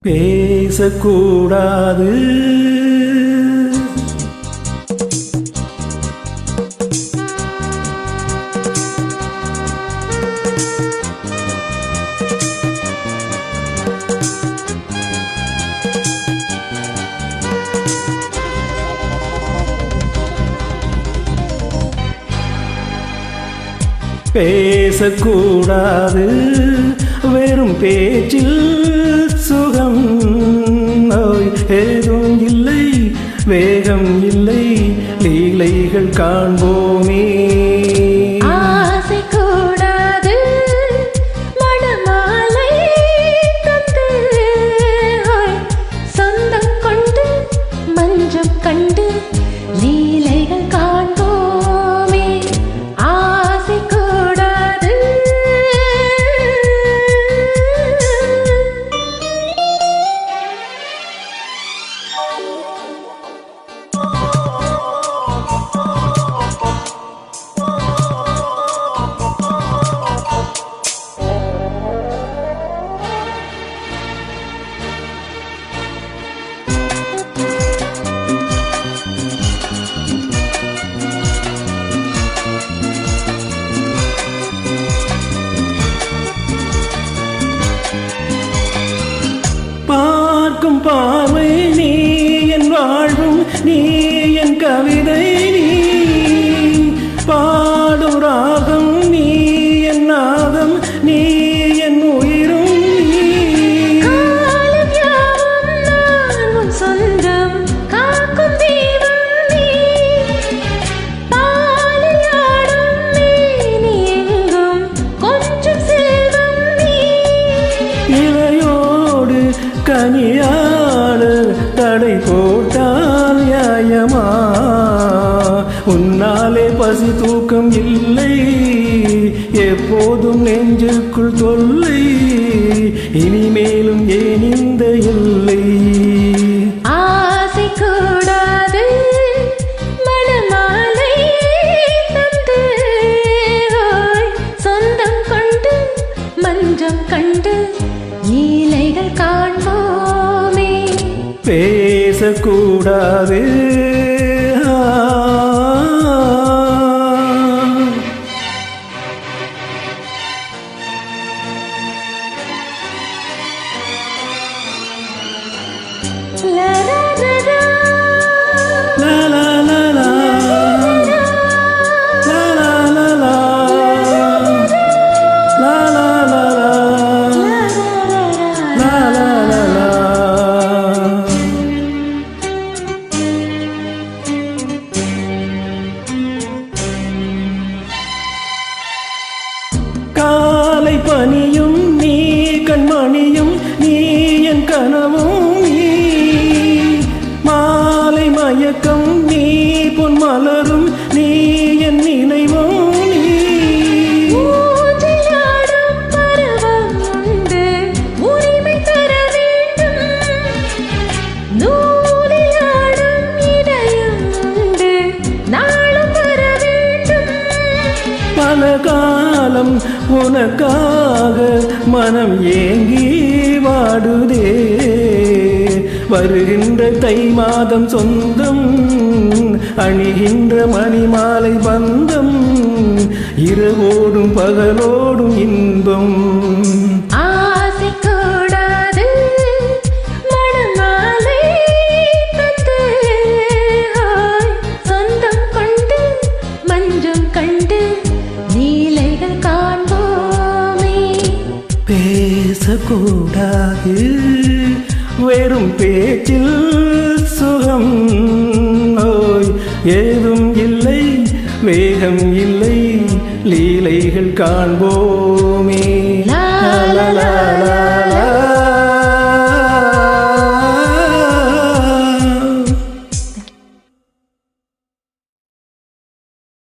பேசக்கூடாது. பேசக்கூடாது, வெறும் பேச்சில் சுகம் ஏதும் இல்லை, வேகம் இல்லை, லீலைகள் காண்போமே. பார்க்கும் பார்வை நீ என் வாழ்வும், நீ என் கவிதை, நீ பாடும் ராகம், நீ என் நாதம், நீ என் உயிரும், நீ சொந்தம் காக்கும் தெய்வம், நீ பாலியாடும் நீ எங்கும் கொஞ்சம் செல்வம், நீ இலையோடு கனியாள தடை போட்டால் நியாயமா? உன்னாலே பசி தூக்கம் இல்லை, எப்போதும் நெஞ்சுக்குள் தொல்லை, இனிமேலும் ஏன் இந்த எல்லை? ஆசை கூடாது, மணமாலை தந்து சொந்தம் கொண்டு மஞ்சம் கண்டு லீலைகள் காண்போமே. பேசக்கூடாது, லா லா லா லா லா லா லா லா லா லா லா காலை பனியும் நீ கண்மணியும், நீ என் கனவும், நீ மாலை மயக்கம், நீ பொன் மலரும், நீ என் நினைவும், நீ ஊஞ்சலாடும் பருவம் உண்டு, உரிமை தர வேண்டும், நூலிலாடும் இதயம் உண்டு, நாளும் வர வேண்டும். பல காலம் உனக்காக மனம் ஏங்கி வாடுதே, வருகின்ற தை மாதம் சொந்தம், அணிகின்ற மணிமாலை பந்தம், இரவோடும் பகலோடும் இன்பம். ஆசை கூடாது, மணமாலை தந்து சொந்தம் கொண்டு மஞ்சம் கண்டு லீலைகள் காண்போமே. பேசக்கூடாது, வெறும் பேச்சில் சுகம் ஏதும் இல்லை, வேகம் இல்லை, லீலைகள் காண்போம்.